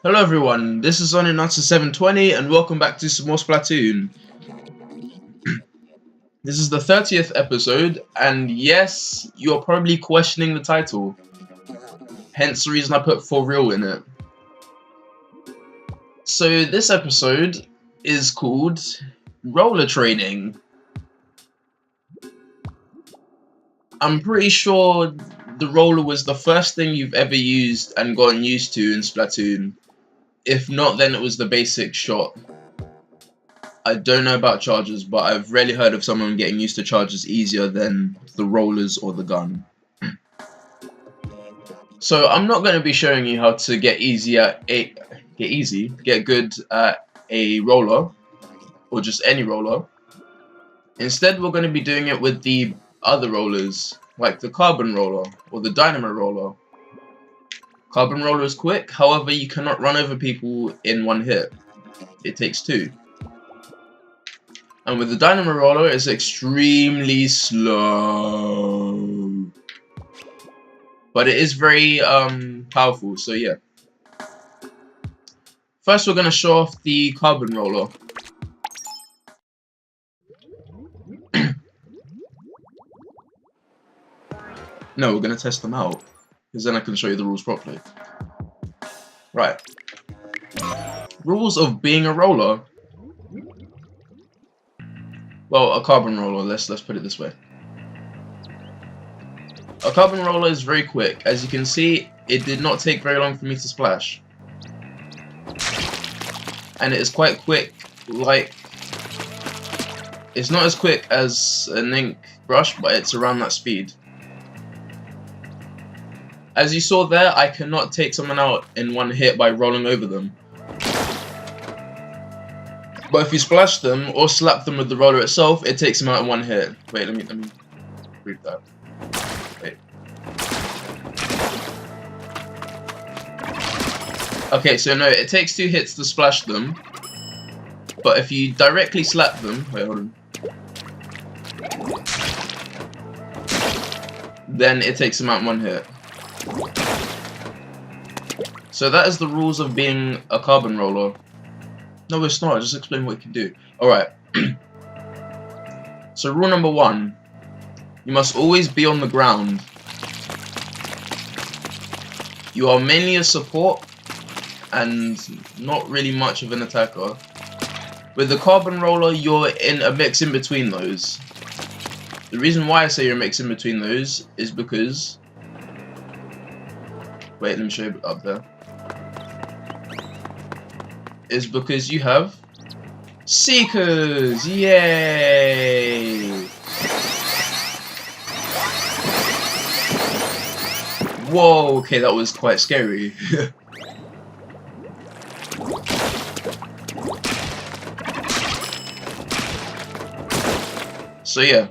Hello everyone, this is Oninato720 and welcome back to some more Splatoon. This is the 30th episode, and yes, you're probably questioning the title. Hence the reason I put for real in it. So this episode is called Roller Training. I'm pretty sure the roller was the first thing you've ever used and gotten used to in Splatoon. If not, then it was the basic shot. I don't know about charges, but I've rarely heard of someone getting used to charges easier than the rollers or the gun. So I'm not going to be showing you how to get good at a roller, or just any roller. Instead, we're going to be doing it with the other rollers, like the carbon roller or the dynamo roller. Carbon roller is quick, however you cannot run over people in one hit. It takes two. And with the dynamo roller, it's extremely slow. But it is very powerful, so yeah. First, we're going to show off the carbon roller. No, we're going to test them out, because then I can show you the rules properly. Right. Rules of being a roller. Well, a carbon roller, let's put it this way. A carbon roller is very quick. As you can see, it did not take very long for me to splash. And it is quite quick, like... It's not as quick as an ink brush, but it's around that speed. As you saw there, I cannot take someone out in one hit by rolling over them. But if you splash them or slap them with the roller itself, it takes them out in one hit. Wait, let me read that. Wait. Okay, so no, it takes two hits to splash them. But if you directly slap them, wait, hold on. Then it takes them out in one hit. So that is the rules of being a carbon roller. No, it's not. Just explain what you can do. Alright. So rule number 1. You must always be on the ground. You are mainly a support and not really much of an attacker. With the carbon roller, you're in a mix in between those. The reason why I say you're a mix in between those is because... Wait, let me show you up there. Is because you have Seekers! Yay! Whoa, okay, that was quite scary. So yeah,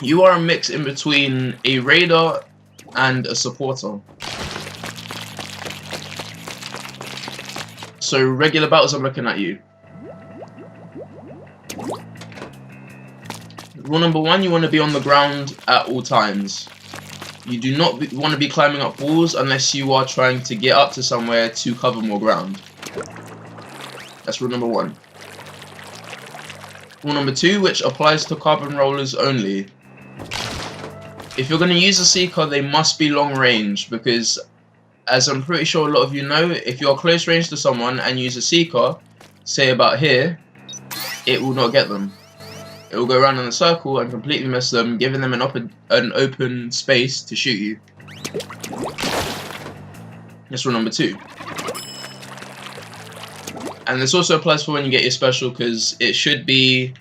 you are a mix in between a raider and a supporter. So regular battles, I'm looking at you. Rule number 1, you want to be on the ground at all times. You do not want to be climbing up walls unless you are trying to get up to somewhere to cover more ground. That's rule number 1. Rule number 2, which applies to carbon rollers only. If you're going to use a seeker, they must be long range, because as I'm pretty sure a lot of you know, if you're close range to someone and use a seeker, say about here, it will not get them. It will go around in a circle and completely miss them, giving them an open space to shoot you. That's rule number 2. And this also applies for when you get your special, because it should be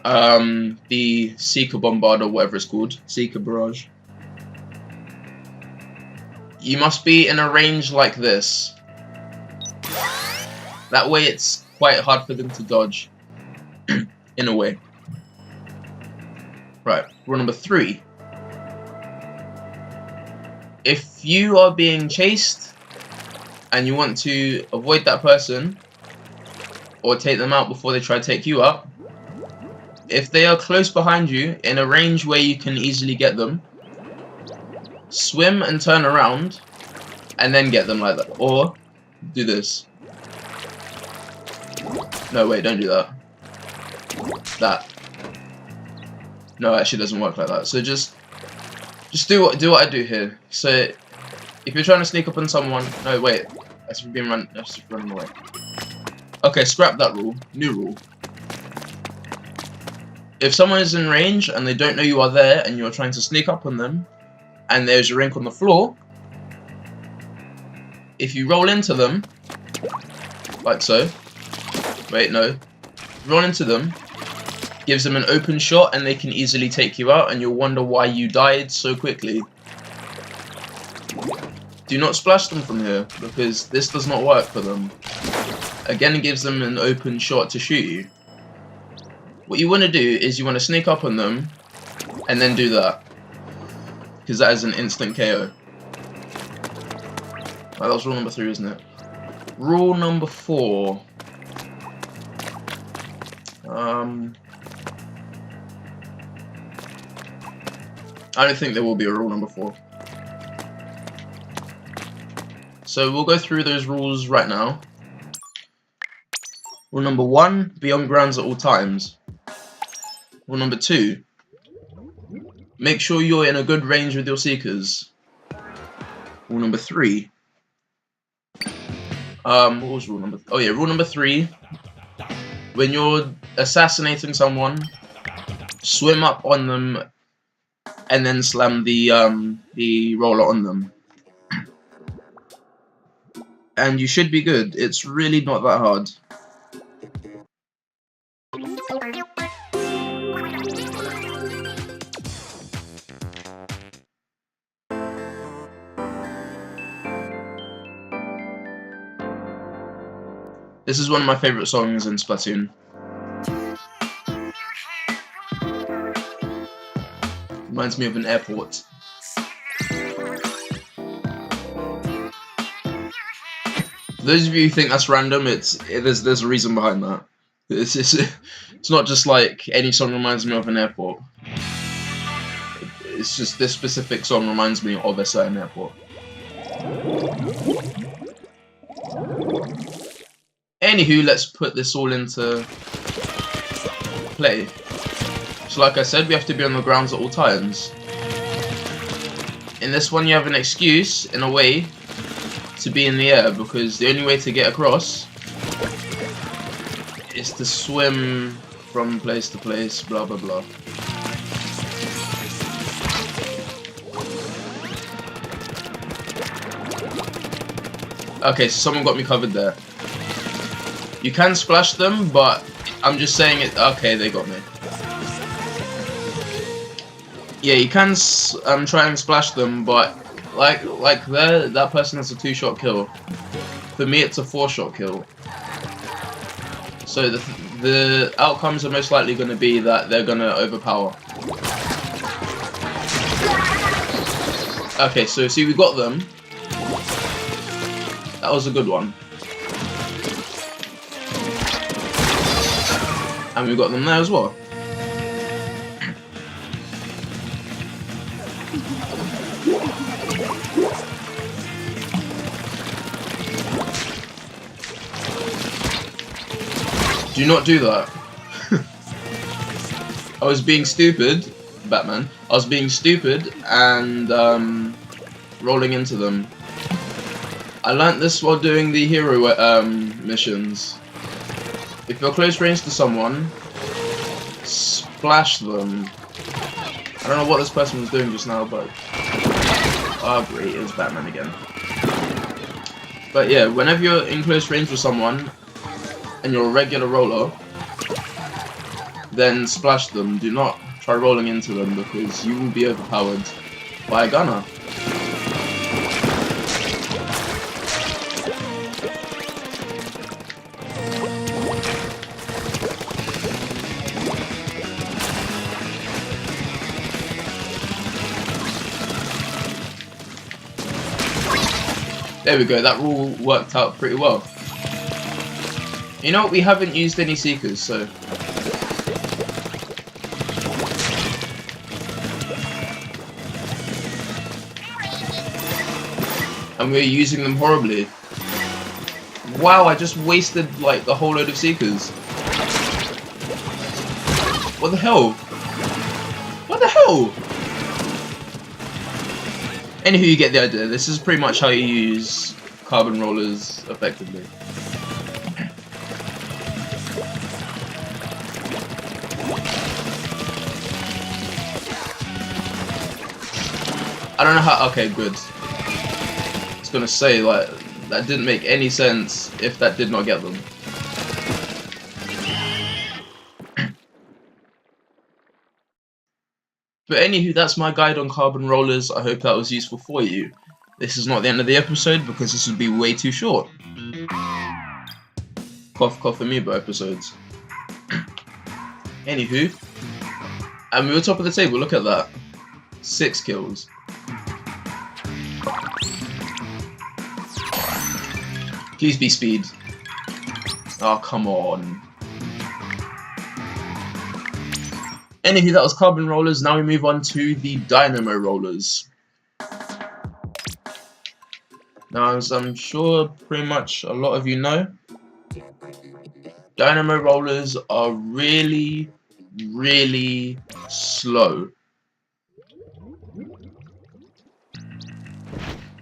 the Seeker Bombard or whatever it's called, Seeker Barrage. You must be in a range like this. That way it's quite hard for them to dodge, in a way. Right, rule number 3. If you are being chased and you want to avoid that person, or take them out before they try to take you up, if they are close behind you, in a range where you can easily get them, swim and turn around, and then get them like that. Or do this. No, wait, don't do that. That. No, it actually doesn't work like that. So just do what I do here. So if you're trying to sneak up on someone, no, wait, that's just running away. Okay, scrap that rule. New rule. If someone is in range and they don't know you are there and you're trying to sneak up on them, and there's a rink on the floor, if you roll into them, like so, wait, no, roll into them, gives them an open shot and they can easily take you out, and you'll wonder why you died so quickly. Do not splash them from here, because this does not work for them. Again, it gives them an open shot to shoot you. What you want to do is you want to sneak up on them, and then do that. Because that is an instant KO. Right, that was rule number 3, isn't it? Rule number 4. I don't think there will be a rule number 4. So we'll go through those rules right now. Rule number 1, be on grounds at all times. Rule number 2, make sure you're in a good range with your seekers. Rule number 3. What was rule number? Oh yeah, rule number 3. When you're assassinating someone, swim up on them, and then slam the roller on them. And you should be good. It's really not that hard. This is one of my favorite songs in Splatoon. Reminds me of an airport. For those of you who think that's random, there's a reason behind that. It's not just like any song reminds me of an airport. It's just this specific song reminds me of a certain airport. Anywho, let's put this all into play. So like I said, we have to be on the grounds at all times. In this one you have an excuse, in a way, to be in the air, because the only way to get across is to swim from place to place, blah blah blah. Okay, so someone got me covered there. You can splash them, but I'm just saying it. Okay, they got me. Yeah, you can try and splash them, but like there, that person has a 2-shot kill. For me, it's a 4-shot kill. So the outcomes are most likely going to be that they're going to overpower. Okay, so see, we got them. That was a good one. And we got them there as well. Do not do that. I was being stupid, Batman. I was being stupid and rolling into them. I learnt this while doing the hero missions. If you're close range to someone, splash them. I don't know what this person was doing just now, but oh great, it was Batman again. But yeah, whenever you're in close range with someone and you're a regular roller, then splash them. Do not try rolling into them, because you will be overpowered by a gunner. There we go, that rule worked out pretty well. You know what, we haven't used any seekers, so... and we're using them horribly. Wow, I just wasted like a whole load of Seekers. What the hell? What the hell? Anywho, you get the idea. This is pretty much how you use carbon rollers effectively. I don't know how. Okay, good. I was gonna say, like, that didn't make any sense if that did not get them. But anywho, that's my guide on carbon rollers. I hope that was useful for you. This is not the end of the episode because this would be way too short. Cough cough amiibo episodes. Anywho, and we were top of the table, look at that. 6 kills. Please be speed. Oh, come on. Anywho, that was carbon rollers. Now we move on to the dynamo rollers. Now, as I'm sure pretty much a lot of you know, dynamo rollers are really, really slow.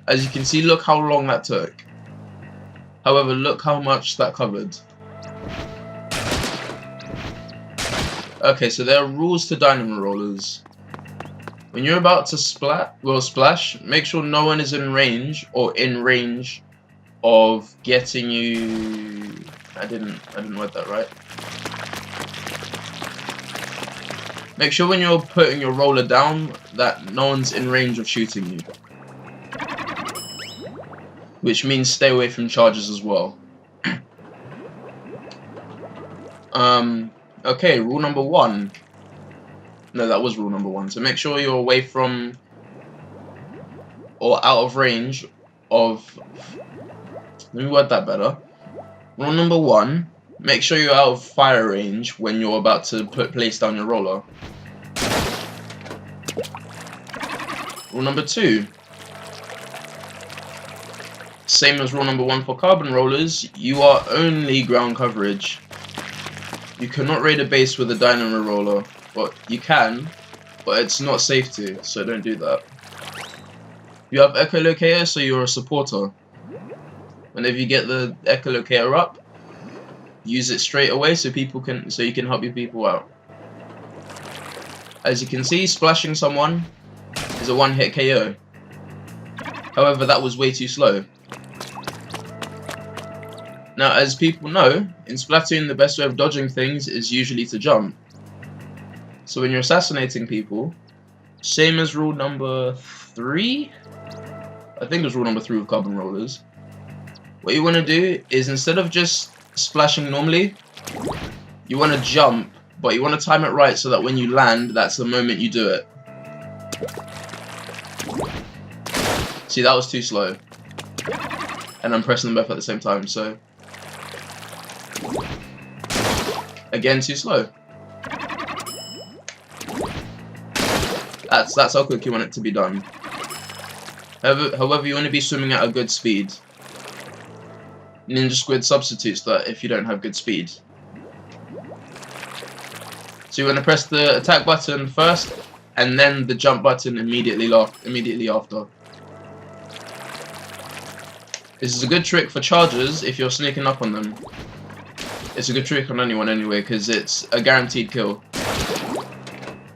As you can see, look how long that took. However, look how much that covered. Okay, so there are rules to dynamo rollers. When you're about to splash, make sure no one is in range or in range of getting you. I didn't word that right. Make sure when you're putting your roller down that no one's in range of shooting you. Which means stay away from charges as well. Okay, rule number 1. No, that was rule number 1. So make sure you're away from or out of range of. Let me word that better. Rule number 1. Make sure you're out of fire range when you're about to place down your roller. Rule number 2. Same as rule number 1 for carbon rollers, you are only ground coverage. You cannot raid a base with a dynamo roller. Well, you can, but it's not safe to, so don't do that. You have echolocator, so you're a supporter. Whenever you get the echolocator up, use it straight away so you can help your people out. As you can see, splashing someone is a one-hit KO. However, that was way too slow. Now, as people know, in Splatoon the best way of dodging things is usually to jump. So when you're assassinating people, same as rule number 3? I think it was rule number 3 with carbon rollers. What you want to do is, instead of just splashing normally, you want to jump, but you want to time it right so that when you land, that's the moment you do it. See, that was too slow. And I'm pressing them both at the same time, so... Again, too slow. That's how quick you want it to be done. However, you want to be swimming at a good speed. Ninja Squid substitutes that if you don't have good speed. So you want to press the attack button first, and then the jump button immediately after. This is a good trick for chargers if you're sneaking up on them. It's a good trick on anyone anyway, because it's a guaranteed kill.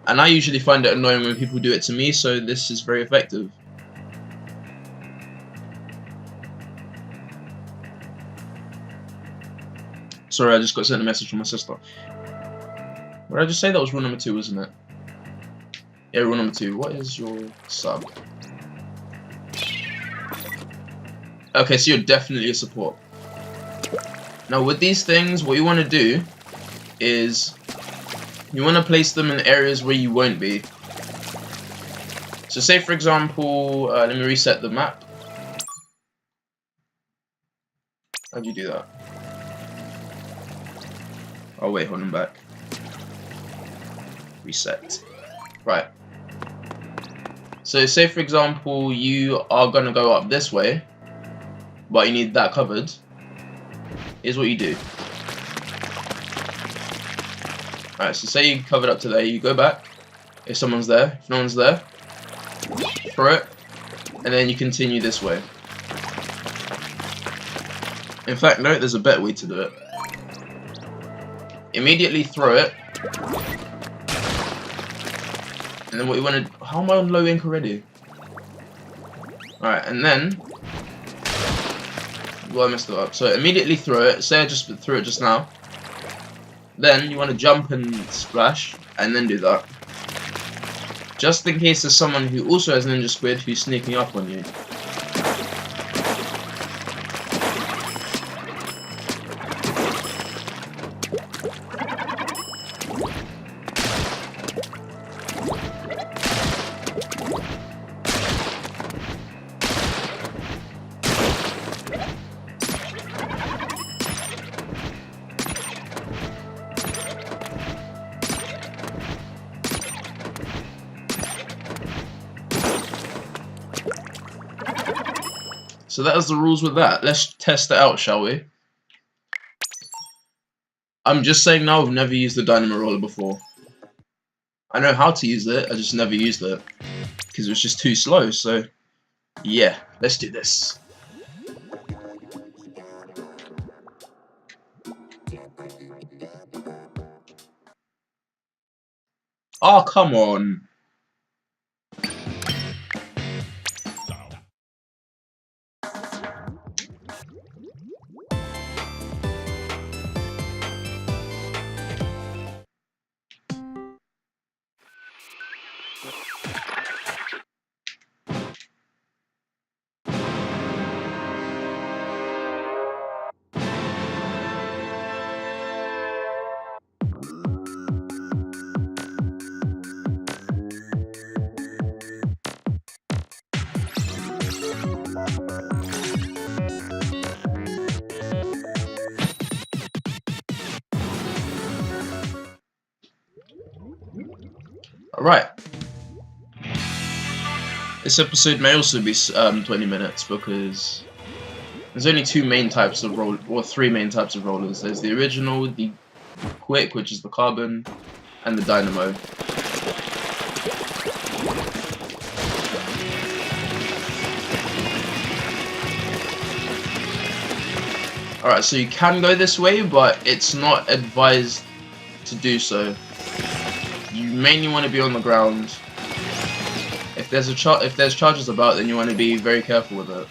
And I usually find it annoying when people do it to me, so this is very effective. Sorry, I just got sent a message from my sister. What did I just say? That was rule number 2, wasn't it? Yeah, rule number 2. What is your sub? Okay, so you're definitely a support. Now with these things, what you want to do is you want to place them in areas where you won't be. So say for example, let me reset the map. How'd you do that? Oh wait, hold on back. Reset. Right. So say for example, you are going to go up this way, but you need that covered. Here's what you do. Alright, so say you covered up to there, you go back. If someone's there, if no one's there, throw it, and then you continue this way. In fact, no, there's a better way to do it. Immediately throw it. And then what you want to... How am I on low ink already? Alright, and then... Well, I messed it up. So immediately throw it. Say I just threw it just now. Then you want to jump and splash, and then do that. Just in case there's someone who also has Ninja Squid who's sneaking up on you. So that is the rules with that. Let's test it out, shall we? I'm just saying now, I've never used the dynamo roller before. I know how to use it, I just never used it. Because it was just too slow, so... Yeah, let's do this. Oh, come on. Alright. This episode may also be 20 minutes because there's only two main types of three main types of rollers. There's the original, the quick, which is the carbon, and the dynamo. Alright, so you can go this way, but it's not advised to do so. You mainly want to be on the ground. If there's charges about, then you want to be very careful with it.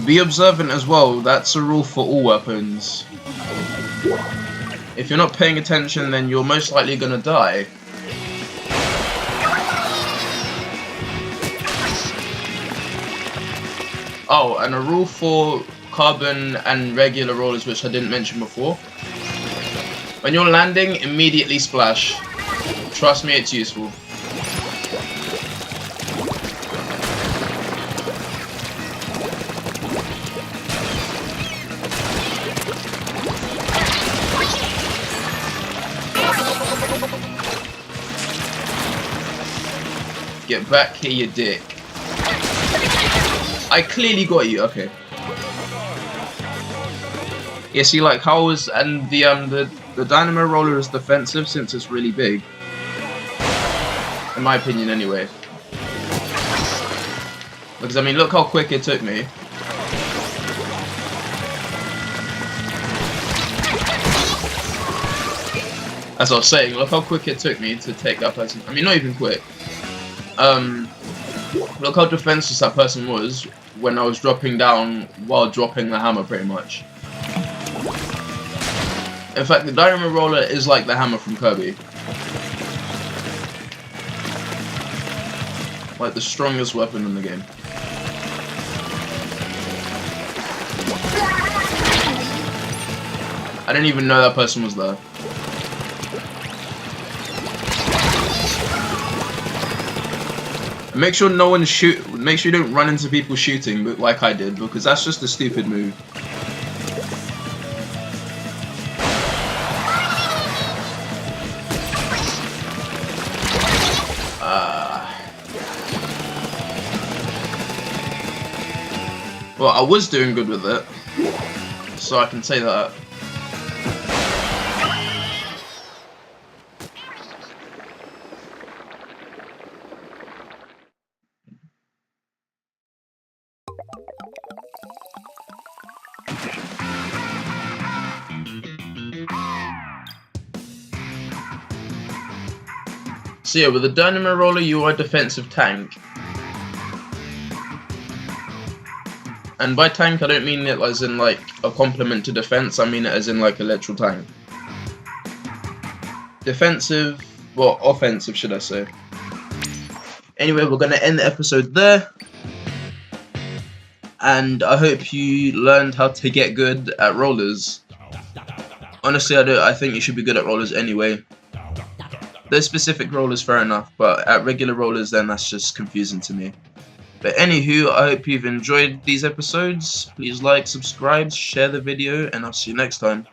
Be observant as well, that's a rule for all weapons. If you're not paying attention, then you're most likely gonna die. Oh, and a rule for carbon and regular rollers, which I didn't mention before. When you're landing, immediately splash. Trust me, it's useful. Get back here, you dick. I clearly got you, okay. Yeah, see, like how was, and the dynamo roller is defensive since it's really big. In my opinion, anyway. Because I mean, look how quick it took me. As I was saying, look how quick it took me to take that person. I mean, not even quick. Look how defenseless that person was when I was dropping down while dropping the hammer, pretty much. In fact, the dynamo roller is like the hammer from Kirby. Like the strongest weapon in the game. I didn't even know that person was there. Make sure no one make sure you don't run into people shooting like I did, because that's just a stupid move. Well, I was doing good with it, so I can say that. So yeah, with a dynamo roller, you are a defensive tank. And by tank, I don't mean it as in like a complement to defense, I mean it as in like a literal tank. Defensive, well, offensive should I say. Anyway, we're gonna end the episode there. And I hope you learned how to get good at rollers. Honestly, I think you should be good at rollers anyway. Those specific rollers, fair enough, but at regular rollers, then that's just confusing to me. But anywho, I hope you've enjoyed these episodes. Please like, subscribe, share the video, and I'll see you next time.